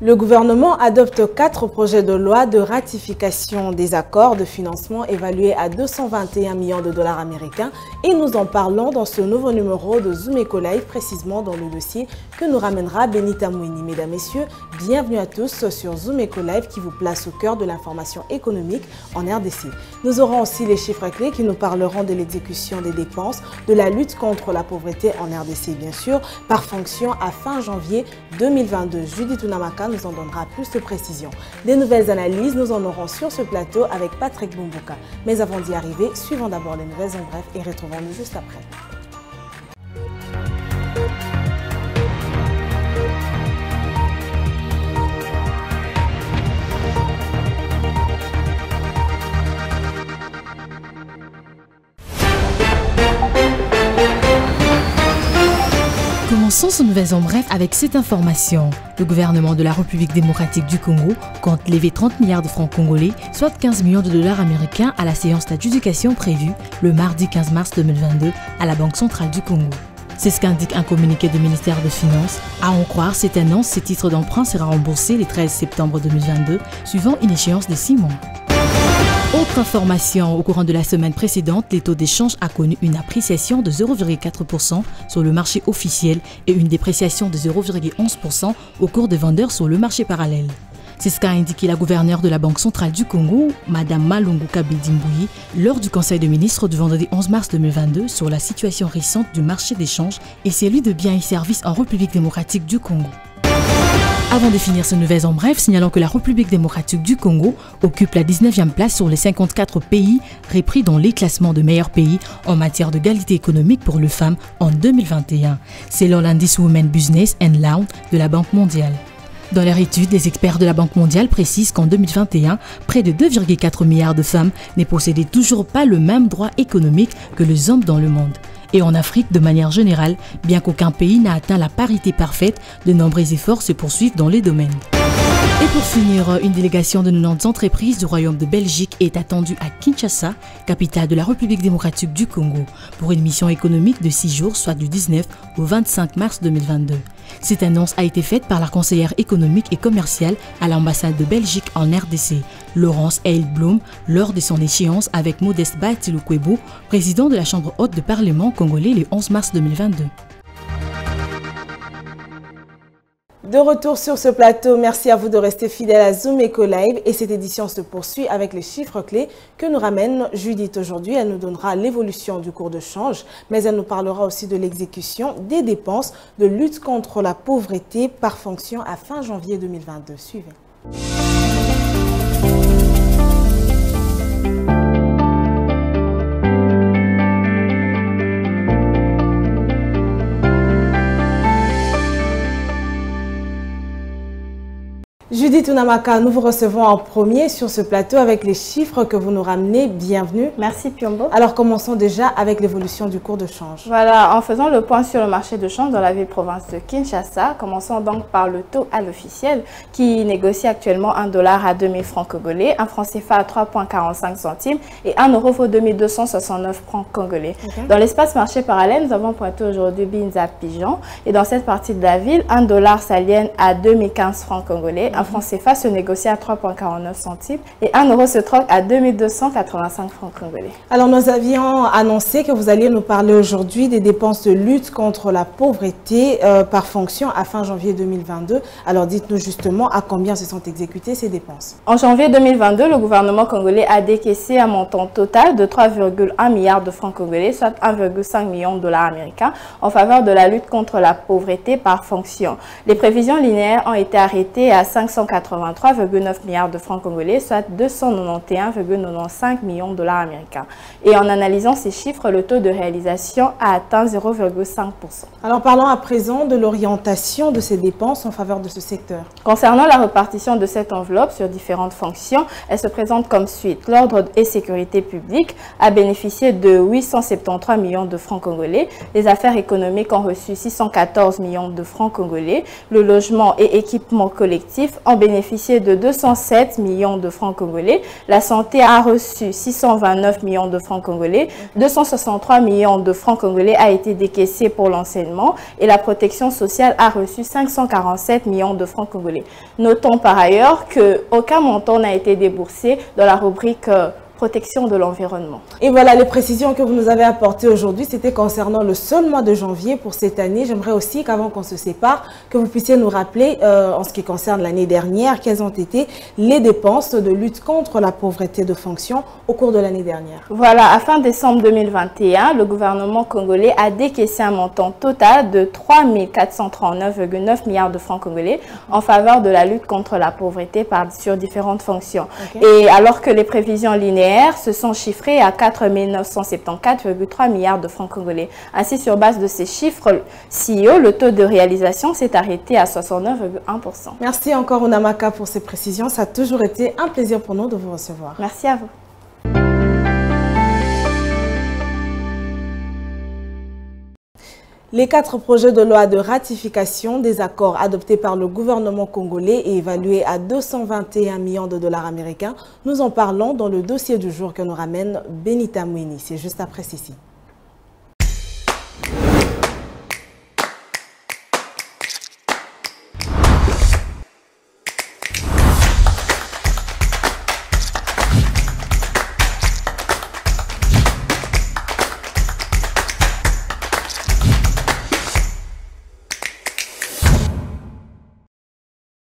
Le gouvernement adopte 4 projets de loi de ratification des accords de financement évalués à 221 millions de dollars américains et nous en parlons dans ce nouveau numéro de Zoom Eco Live, précisément dans le dossier que nous ramènera Benita Mouini. Mesdames, Messieurs, bienvenue à tous sur Zoom Eco Live qui vous place au cœur de l'information économique en RDC. Nous aurons aussi les chiffres clés qui nous parleront de l'exécution des dépenses, de la lutte contre la pauvreté en RDC bien sûr, par fonction à fin janvier 2022. Judith Unamaka nous en donnera plus de précisions. Des nouvelles analyses, nous en aurons sur ce plateau avec Patrick Bumbuka. Mais avant d'y arriver, suivons d'abord les nouvelles en bref et retrouvons-nous juste après. Commençons ce nouvelles en bref avec cette information. Le gouvernement de la République démocratique du Congo compte lever 30 milliards de francs congolais, soit 15 millions de dollars américains à la séance d'adjudication prévue le mardi 15 mars 2022 à la Banque centrale du Congo. C'est ce qu'indique un communiqué du ministère des Finances. À en croire cette annonce, ces titres d'emprunt sera remboursé le 13 septembre 2022, suivant une échéance de 6 mois. Autre information, au courant de la semaine précédente, les taux d'échange a connu une appréciation de 0,4% sur le marché officiel et une dépréciation de 0,11% au cours des vendeurs sur le marché parallèle. C'est ce qu'a indiqué la gouverneure de la Banque centrale du Congo, Mme Malungu Kabedi-Mbouyi, lors du Conseil des ministres du vendredi 11 mars 2022 sur la situation récente du marché d'échange et celui de biens et services en République démocratique du Congo. Avant de finir ce nouvelles en bref, signalons que la République démocratique du Congo occupe la 19e place sur les 54 pays repris dans les classements de meilleurs pays en matière d'égalité économique pour les femmes en 2021, selon l'indice Women Business and Law de la Banque mondiale. Dans leur étude, les experts de la Banque mondiale précisent qu'en 2021, près de 2,4 milliards de femmes ne possédaient toujours pas le même droit économique que les hommes dans le monde. Et en Afrique, de manière générale, bien qu'aucun pays n'a atteint la parité parfaite, de nombreux efforts se poursuivent dans les domaines. Et pour finir, une délégation de 90 entreprises du Royaume de Belgique est attendue à Kinshasa, capitale de la République démocratique du Congo, pour une mission économique de 6 jours, soit du 19 au 25 mars 2022. Cette annonce a été faite par la conseillère économique et commerciale à l'ambassade de Belgique en RDC, Laurence Eilblum, lors de son échéance avec Modeste Batilou-Kwebo, président de la Chambre haute de Parlement congolais le 11 mars 2022. De retour sur ce plateau, merci à vous de rester fidèles à Zoom Eco Live et cette édition se poursuit avec les chiffres clés que nous ramène Judith aujourd'hui. Elle nous donnera l'évolution du cours de change, mais elle nous parlera aussi de l'exécution des dépenses de lutte contre la pauvreté par fonction à fin janvier 2022. Suivez. Judith Unamaka, nous vous recevons en premier sur ce plateau avec les chiffres que vous nous ramenez. Bienvenue. Merci Piombo. Alors commençons déjà avec l'évolution du cours de change. Voilà, en faisant le point sur le marché de change dans la ville-province de Kinshasa, commençons donc par le taux à l'officiel qui négocie actuellement 1 dollar à 2000 francs congolais, un franc CFA à 3,45 centimes et 1 euro vaut 2269 francs congolais. Okay. Dans l'espace marché parallèle, nous avons pointé aujourd'hui Binza Pigeon et dans cette partie de la ville, 1 dollar s'aliène à 2015 francs congolais. Un franc CFA se négocie à 3,49 centimes et 1 euro se troque à 2285 francs congolais. Alors, nous avions annoncé que vous alliez nous parler aujourd'hui des dépenses de lutte contre la pauvreté par fonction à fin janvier 2022. Alors, dites-nous justement à combien se sont exécutées ces dépenses. En janvier 2022, le gouvernement congolais a décaissé un montant total de 3,1 milliards de francs congolais, soit 1,5 million de dollars américains, en faveur de la lutte contre la pauvreté par fonction. Les prévisions linéaires ont été arrêtées à 583,9 milliards de francs congolais, soit 291,95 millions de dollars américains. Et en analysant ces chiffres, le taux de réalisation a atteint 0,5%. Alors parlons à présent de l'orientation de ces dépenses en faveur de ce secteur. Concernant la répartition de cette enveloppe sur différentes fonctions, elle se présente comme suit. L'ordre et sécurité publique a bénéficié de 873 millions de francs congolais. Les affaires économiques ont reçu 614 millions de francs congolais. Le logement et équipement collectif ont bénéficié bénéficié de 207 millions de francs congolais. La santé a reçu 629 millions de francs congolais. 263 millions de francs congolais a été décaissé pour l'enseignement et la protection sociale a reçu 547 millions de francs congolais. Notons par ailleurs qu'aucun montant n'a été déboursé dans la rubrique protection de l'environnement. Et voilà les précisions que vous nous avez apportées aujourd'hui. C'était concernant le seul mois de janvier pour cette année. J'aimerais aussi qu'avant qu'on se sépare, que vous puissiez nous rappeler, en ce qui concerne l'année dernière, quelles ont été les dépenses de lutte contre la pauvreté de fonction au cours de l'année dernière. Voilà, à fin décembre 2021, le gouvernement congolais a décaissé un montant total de 3 439,9 milliards de francs congolais en faveur de la lutte contre la pauvreté sur différentes fonctions. Et alors que les prévisions linéaires se sont chiffrés à 4 974,3 milliards de francs congolais. Ainsi, sur base de ces chiffres CEO, le taux de réalisation s'est arrêté à 69,1%. Merci encore Onamaka pour ces précisions. Ça a toujours été un plaisir pour nous de vous recevoir. Merci à vous. Les 4 projets de loi de ratification des accords adoptés par le gouvernement congolais et évalués à 221 millions de dollars américains, nous en parlons dans le dossier du jour que nous ramène Benita Mouini. C'est juste après ceci.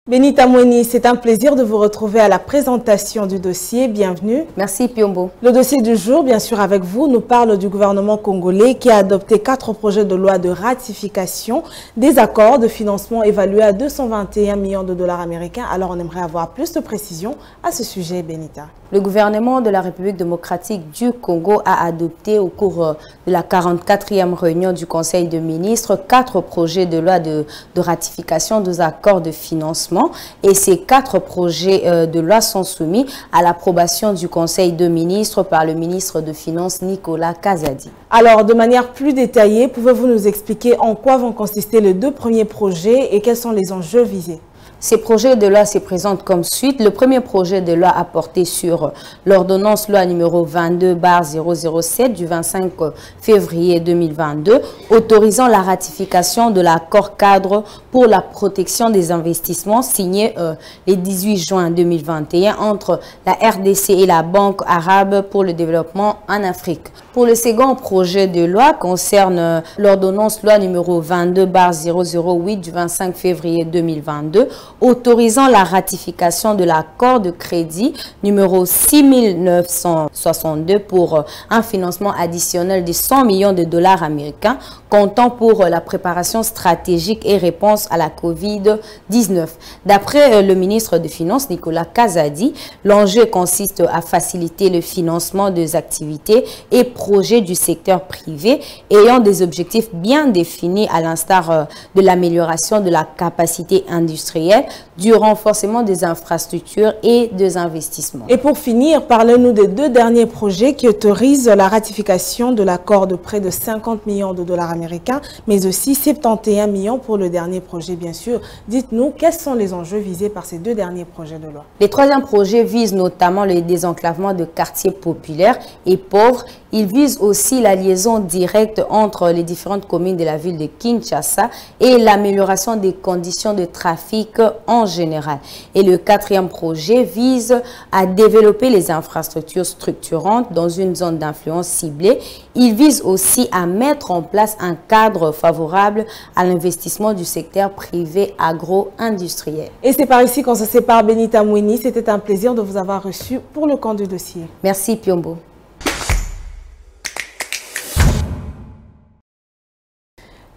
Benita Mouini, c'est un plaisir de vous retrouver à la présentation du dossier. Bienvenue. Merci Piombo. Le dossier du jour, bien sûr avec vous, nous parle du gouvernement congolais qui a adopté 4 projets de loi de ratification des accords de financement évalués à 221 millions de dollars américains. Alors on aimerait avoir plus de précisions à ce sujet, Benita. Le gouvernement de la République démocratique du Congo a adopté au cours de la 44e réunion du Conseil de ministres 4 projets de loi de ratification des accords de financement. Et ces 4 projets de loi sont soumis à l'approbation du Conseil de ministres par le ministre de Finances Nicolas Kazadi. Alors, de manière plus détaillée, pouvez-vous nous expliquer en quoi vont consister les 2 premiers projets et quels sont les enjeux visés? Ces projets de loi se présentent comme suite. Le premier projet de loi a porté sur l'ordonnance loi numéro 22/007 du 25 février 2022 autorisant la ratification de l'accord cadre pour la protection des investissements signé le 18 juin 2021 entre la RDC et la Banque arabe pour le développement en Afrique. Pour le second projet de loi concerne l'ordonnance loi numéro 22/008 du 25 février 2022 autorisant la ratification de l'accord de crédit numéro 6962 pour un financement additionnel de 100 millions de dollars américains comptant pour la préparation stratégique et réponse à la COVID-19. D'après le ministre des Finances Nicolas Kazadi, l'enjeu consiste à faciliter le financement des activités et projets du secteur privé ayant des objectifs bien définis à l'instar de l'amélioration de la capacité industrielle, du renforcement des infrastructures et des investissements. Et pour finir, parlez-nous des 2 derniers projets qui autorisent la ratification de l'accord de près de 50 millions de dollars américains, mais aussi 71 millions pour le dernier projet, bien sûr. Dites-nous, quels sont les enjeux visés par ces 2 derniers projets de loi? Les 3e projets visent notamment le désenclavement de quartiers populaires et pauvres. Ils visent aussi la liaison directe entre les différentes communes de la ville de Kinshasa et l'amélioration des conditions de trafic en général. Et le 4e projet vise à développer les infrastructures structurantes dans une zone d'influence ciblée. Il vise aussi à mettre en place un cadre favorable à l'investissement du secteur privé agro-industriel. Et c'est par ici qu'on se sépare, Benita Mouini. C'était un plaisir de vous avoir reçu pour le camp du dossier. Merci Piombo.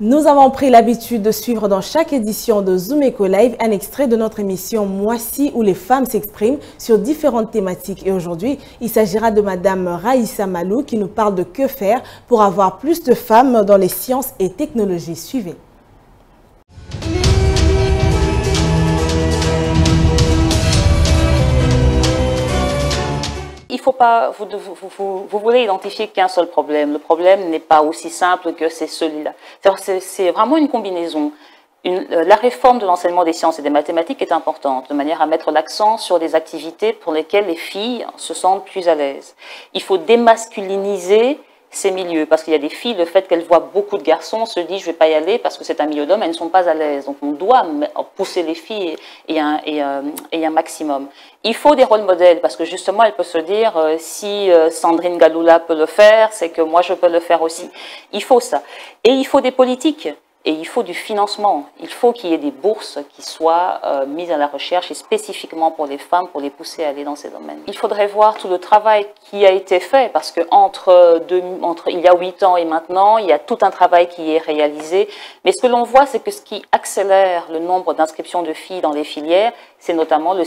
Nous avons pris l'habitude de suivre dans chaque édition de Zoom Eco Live un extrait de notre émission Moissy où les femmes s'expriment sur différentes thématiques. Et aujourd'hui, il s'agira de Madame Raïssa Malou qui nous parle de que faire pour avoir plus de femmes dans les sciences et technologies. Suivez. Il faut pas, vous voulez identifier qu'un seul problème. Le problème n'est pas aussi simple que c'est celui-là. C'est vraiment une combinaison. la réforme de l'enseignement des sciences et des mathématiques est importante, de manière à mettre l'accent sur des activités pour lesquelles les filles se sentent plus à l'aise. Il faut démasculiniser ces milieux, parce qu'il y a des filles, le fait qu'elles voient beaucoup de garçons, se disent je ne vais pas y aller parce que c'est un milieu d'hommes, elles ne sont pas à l'aise. Donc on doit pousser les filles et un maximum. Il faut des rôles modèles, parce que justement elles peuvent se dire si Sandrine Galula peut le faire, c'est que moi je peux le faire aussi. Il faut ça. Et il faut des politiques. Et il faut du financement. Il faut qu'il y ait des bourses qui soient mises à la recherche et spécifiquement pour les femmes, pour les pousser à aller dans ces domaines. Il faudrait voir tout le travail qui a été fait parce que entre il y a 8 ans et maintenant, il y a tout un travail qui est réalisé. Mais ce que l'on voit, c'est que ce qui accélère le nombre d'inscriptions de filles dans les filières, c'est notamment un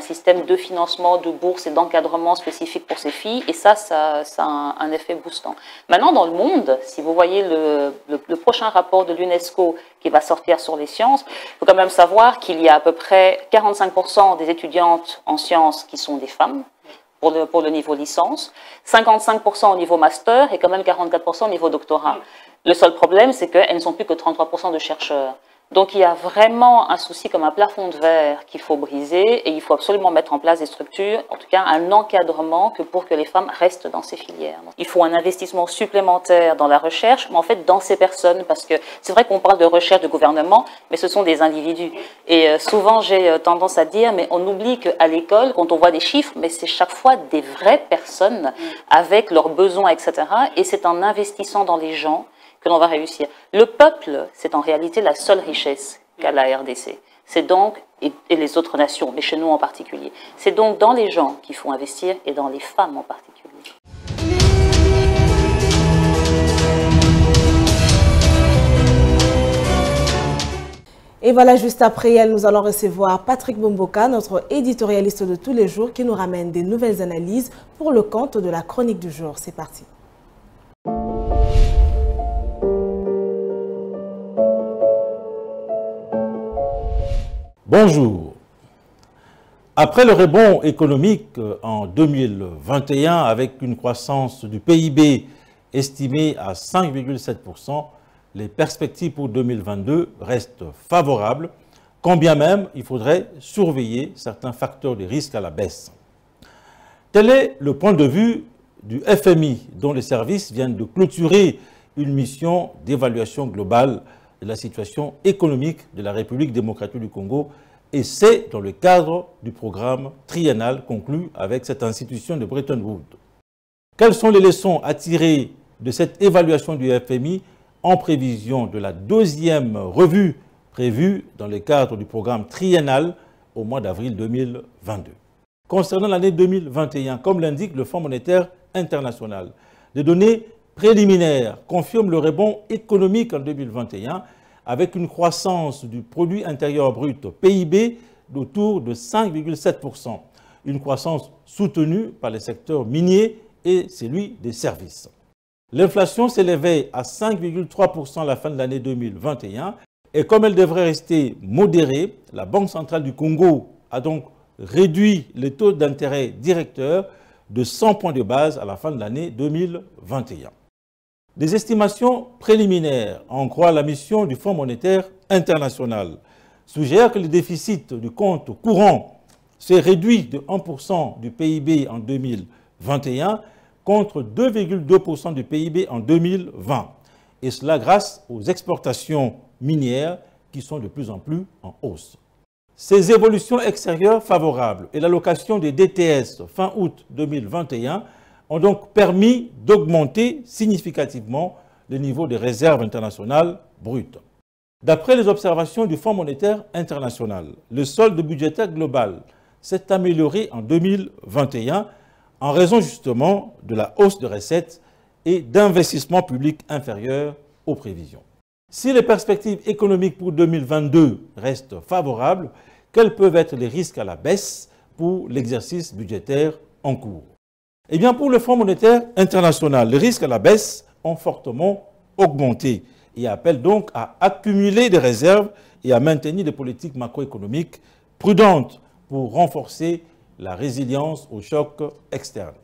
système de financement, de bourses et d'encadrement spécifique pour ces filles. Et ça a un effet boostant. Maintenant, dans le monde, si vous voyez le prochain rapport de l'UNESCO qui va sortir sur les sciences, il faut quand même savoir qu'il y a à peu près 45% des étudiantes en sciences qui sont des femmes pour le niveau licence, 55% au niveau master et quand même 44% au niveau doctorat. Le seul problème, c'est qu'elles ne sont plus que 33% de chercheurs. Donc il y a vraiment un souci comme un plafond de verre qu'il faut briser et il faut absolument mettre en place des structures, en tout cas un encadrement pour que les femmes restent dans ces filières. Donc, il faut un investissement supplémentaire dans la recherche, mais en fait dans ces personnes, parce que c'est vrai qu'on parle de recherche de gouvernement, mais ce sont des individus. Et souvent j'ai tendance à dire, mais on oublie qu'à l'école, quand on voit des chiffres, mais c'est chaque fois des vraies personnes avec leurs besoins, etc. Et c'est en investissant dans les gens que l'on va réussir. Le peuple, c'est en réalité la seule richesse qu'a la RDC. C'est donc, et les autres nations, mais chez nous en particulier, c'est donc dans les gens qu'il faut investir et dans les femmes en particulier. Et voilà, juste après elle, nous allons recevoir Patrick Bomboka, notre éditorialiste de tous les jours, qui nous ramène des nouvelles analyses pour le compte de la chronique du jour. C'est parti. Bonjour. Après le rebond économique en 2021 avec une croissance du PIB estimée à 5,7%, les perspectives pour 2022 restent favorables, quand bien même il faudrait surveiller certains facteurs de risque à la baisse. Tel est le point de vue du FMI, dont les services viennent de clôturer une mission d'évaluation globale de la situation économique de la République démocratique du Congo, et c'est dans le cadre du programme triennal conclu avec cette institution de Bretton Woods. Quelles sont les leçons à tirer de cette évaluation du FMI en prévision de la deuxième revue prévue dans le cadre du programme triennal au mois d'avril 2022? Concernant l'année 2021, comme l'indique le Fonds monétaire international, les données préliminaires confirment le rebond économique en 2021 avec une croissance du produit intérieur brut PIB d'autour de 5,7%, une croissance soutenue par les secteurs miniers et celui des services. L'inflation s'élevait à 5,3% à la fin de l'année 2021 et comme elle devrait rester modérée, la Banque centrale du Congo a donc réduit les taux d'intérêt directeurs de 100 points de base à la fin de l'année 2021. Des estimations préliminaires, en croit la mission du Fonds monétaire international, suggèrent que le déficit du compte courant s'est réduit de 1% du PIB en 2021 contre 2,2% du PIB en 2020. Et cela grâce aux exportations minières qui sont de plus en plus en hausse. Ces évolutions extérieures favorables et l'allocation des DTS fin août 2021 ont donc permis d'augmenter significativement le niveau des réserves internationales brutes. D'après les observations du Fonds monétaire international, le solde budgétaire global s'est amélioré en 2021 en raison justement de la hausse de recettes et d'investissements publics inférieurs aux prévisions. Si les perspectives économiques pour 2022 restent favorables, quels peuvent être les risques à la baisse pour l'exercice budgétaire en cours? Eh bien, pour le Fonds monétaire international, les risques à la baisse ont fortement augmenté et appellent donc à accumuler des réserves et à maintenir des politiques macroéconomiques prudentes pour renforcer la résilience aux chocs externes.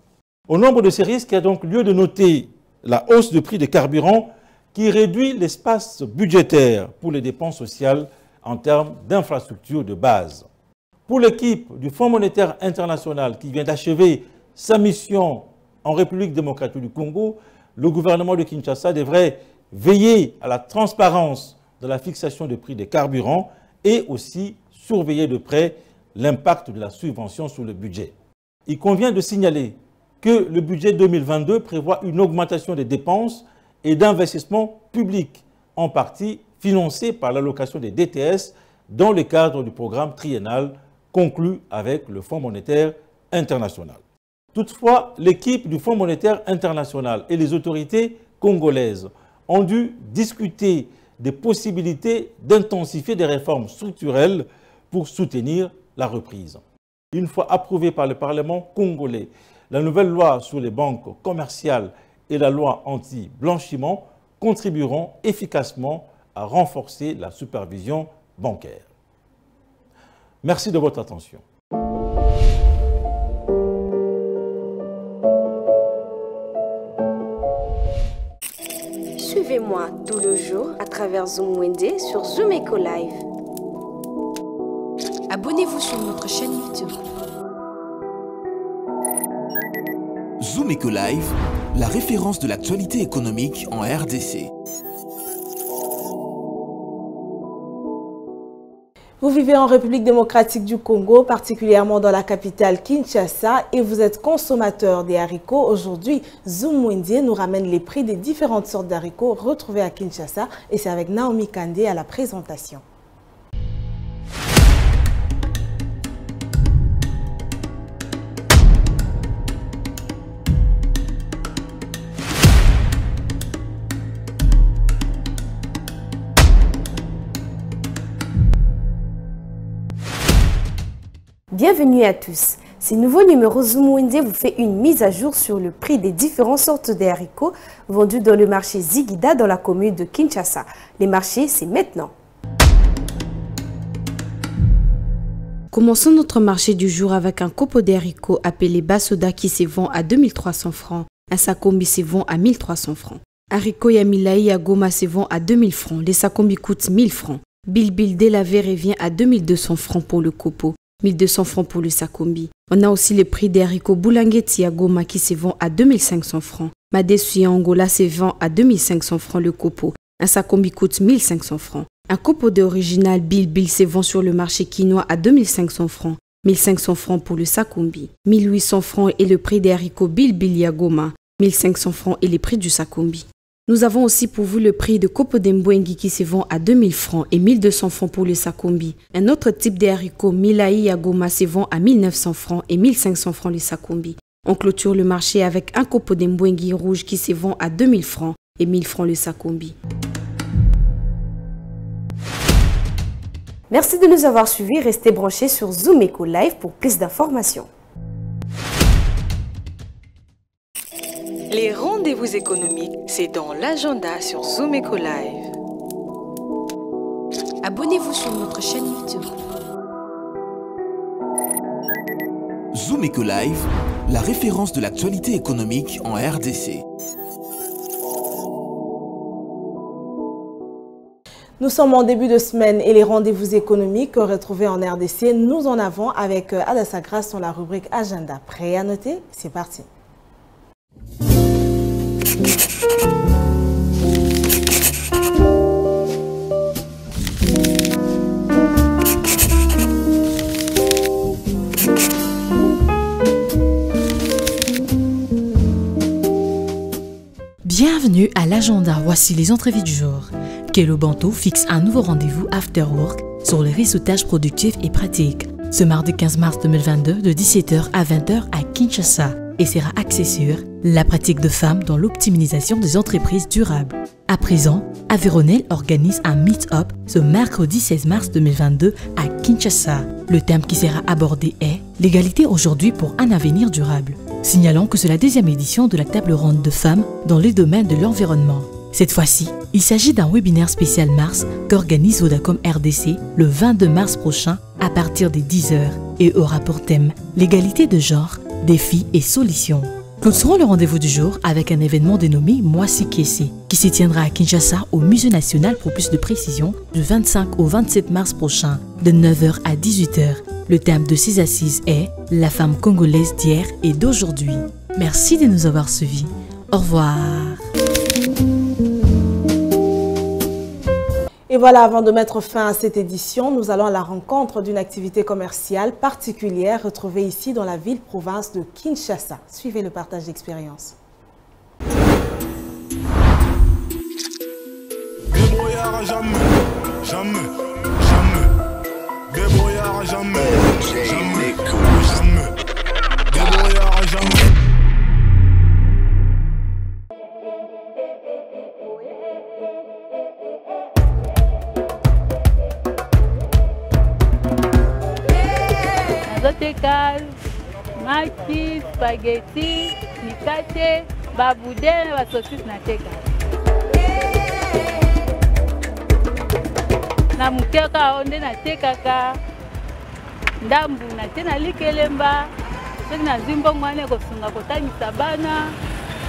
Au nombre de ces risques, il y a donc lieu de noter la hausse du prix des carburants qui réduit l'espace budgétaire pour les dépenses sociales en termes d'infrastructures de base. Pour l'équipe du Fonds monétaire international qui vient d'achever sa mission en République démocratique du Congo, le gouvernement de Kinshasa devrait veiller à la transparence de la fixation des prix des carburants et aussi surveiller de près l'impact de la subvention sur le budget. Il convient de signaler que le budget 2022 prévoit une augmentation des dépenses et d'investissements publics, en partie financés par l'allocation des DTS dans le cadre du programme triennal conclu avec le Fonds monétaire international. Toutefois, l'équipe du Fonds monétaire international et les autorités congolaises ont dû discuter des possibilités d'intensifier des réformes structurelles pour soutenir la reprise. Une fois approuvée par le Parlement congolais, la nouvelle loi sur les banques commerciales et la loi anti-blanchiment contribueront efficacement à renforcer la supervision bancaire. Merci de votre attention. Suivez-moi tout le jour à travers Zoom Wende sur Zoom Eco Live. Abonnez-vous sur notre chaîne YouTube. Zoom Eco Live, la référence de l'actualité économique en RDC. Vous vivez en République démocratique du Congo, particulièrement dans la capitale Kinshasa, et vous êtes consommateur des haricots. Aujourd'hui, Zoom Wende nous ramène les prix des différentes sortes d'haricots retrouvés à Kinshasa, et c'est avec Naomi Kandé à la présentation. Bienvenue à tous. Ce nouveau numéro Zoom Wende vous fait une mise à jour sur le prix des différentes sortes de haricots vendus dans le marché Zigida dans la commune de Kinshasa. Les marchés, c'est maintenant. Commençons notre marché du jour avec un copeau d'haricots appelé Basoda qui se vend à 2300 francs. Un sakombi se vend à 1300 francs. Haricot Yamilaï à Goma se vend à 2000 francs. Les sakombi coûtent 1000 francs. Bilbil délavé revient à 2200 francs pour le copeau. 1200 francs pour le sakombi. On a aussi le prix des haricots Boulangeti à Goma qui se vend à 2500 francs. Madessu à Angola se vend à 2500 francs le copeau. Un sakombi coûte 1500 francs. Un copeau d'original Bilbil se vend sur le marché quinois à 2500 francs. 1500 francs pour le sakombi. 1800 francs est le prix des haricots Bilbil à Goma. 1500 francs est le prix du sakombi. Nous avons aussi pour vous le prix de copeau d'Embwengi qui se vend à 2000 francs et 1200 francs pour le sakombi. Un autre type de haricot Milaï à Goma se vend à 1900 francs et 1500 francs le sakombi. On clôture le marché avec un copeau d'Embwengi rouge qui se vend à 2000 francs et 1000 francs le sakombi. Merci de nous avoir suivis. Restez branchés sur Zoom Eco Live pour plus d'informations. Les rendez-vous économiques, c'est dans l'agenda sur Zoom Eco Live. Abonnez-vous sur notre chaîne YouTube. Zoom Eco Live, la référence de l'actualité économique en RDC. Nous sommes en début de semaine et les rendez-vous économiques retrouvés en RDC, nous en avons avec Adassa Grasse dans la rubrique Agenda. Prêt à noter? C'est parti. Bienvenue à l'agenda, voici les entrevues du jour. Kelo Banto fixe un nouveau rendez-vous After Work sur le réseautage productif et pratique. Ce mardi 15 mars 2022 de 17h à 20h à Kinshasa et sera axé sur la pratique de femmes dans l'optimisation des entreprises durables. À présent, Avironel organise un meet-up ce mercredi 16 mars 2022 à Kinshasa. Le thème qui sera abordé est l'égalité aujourd'hui pour un avenir durable. Signalons que c'est la deuxième édition de la table ronde de femmes dans les domaines de l'environnement. Cette fois-ci, il s'agit d'un webinaire spécial Mars qu'organise Vodacom RDC le 22 mars prochain à partir des 10h et aura pour thème l'égalité de genre, défis et solutions. Clôturons le rendez-vous du jour avec un événement dénommé Mwasi Kese, qui se tiendra à Kinshasa au Musée national pour plus de précision du 25 au 27 mars prochain, de 9h à 18h. Le thème de ces assises est « La femme congolaise d'hier et d'aujourd'hui ». Merci de nous avoir suivis. Au revoir. Et voilà, avant de mettre fin à cette édition, nous allons à la rencontre d'une activité commerciale particulière retrouvée ici dans la ville-province de Kinshasa. Suivez le partage d'expérience. Débrouillard jamais, jamais, jamais. Débrouillard jamais, jamais, jamais. Débrouillard jamais. Nazoteka maki, spaghetti, mikate, baboudin, ba saucisse nateka. Na mukeka onde natekaka ndambu natena likelemba soki nazimbo mwana kosunga kotangisa bana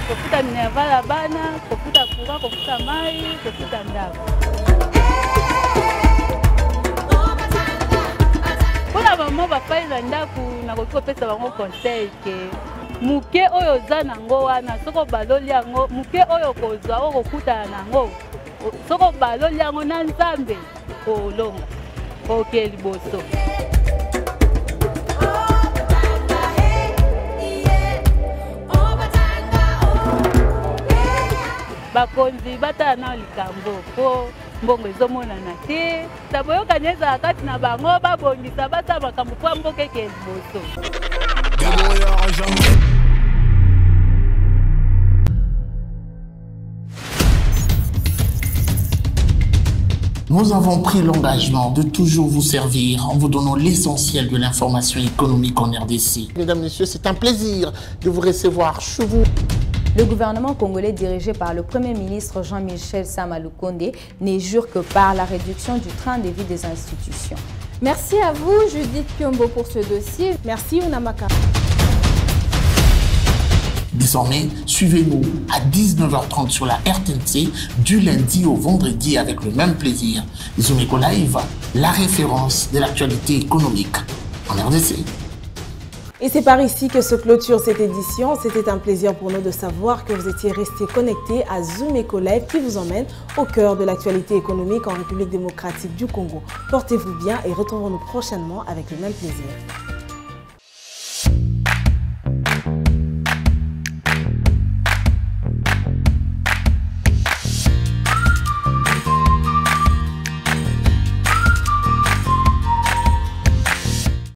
kofuta minervala bana kofuta courant kofuta mai kofuta ndako. Mpona bamo bafaila ndako nakoki kopesa bango conseil ke muke oyo oza nango wana soko baloli yango muke oyo kozwa oyo kokutana nango soko baloli yango na Nzambe olonga oke liboso. Bakonzi batala na likambo po mbongo ezomonana te taboyokani ezala kati na bango babongisa basala makambo po mboka eke liboso. Nous avons pris l'engagement de toujours vous servir en vous donnant l'essentiel de l'information économique en RDC. Mesdames, Messieurs, c'est un plaisir de vous recevoir chez vous. Le gouvernement congolais dirigé par le Premier ministre Jean-Michel Sama Lukonde n'est jure que par la réduction du train de vie des institutions. Merci à vous, Judith Piombo, pour ce dossier. Merci, Unamaka. Désormais, suivez-nous à 19h30 sur la RTNC du lundi au vendredi avec le même plaisir. Zumeko Live, la référence de l'actualité économique en RDC. Et c'est par ici que se clôture cette édition. C'était un plaisir pour nous de savoir que vous étiez restés connectés à Zumeko Live qui vous emmène au cœur de l'actualité économique en République démocratique du Congo. Portez-vous bien et retrouvons-nous prochainement avec le même plaisir.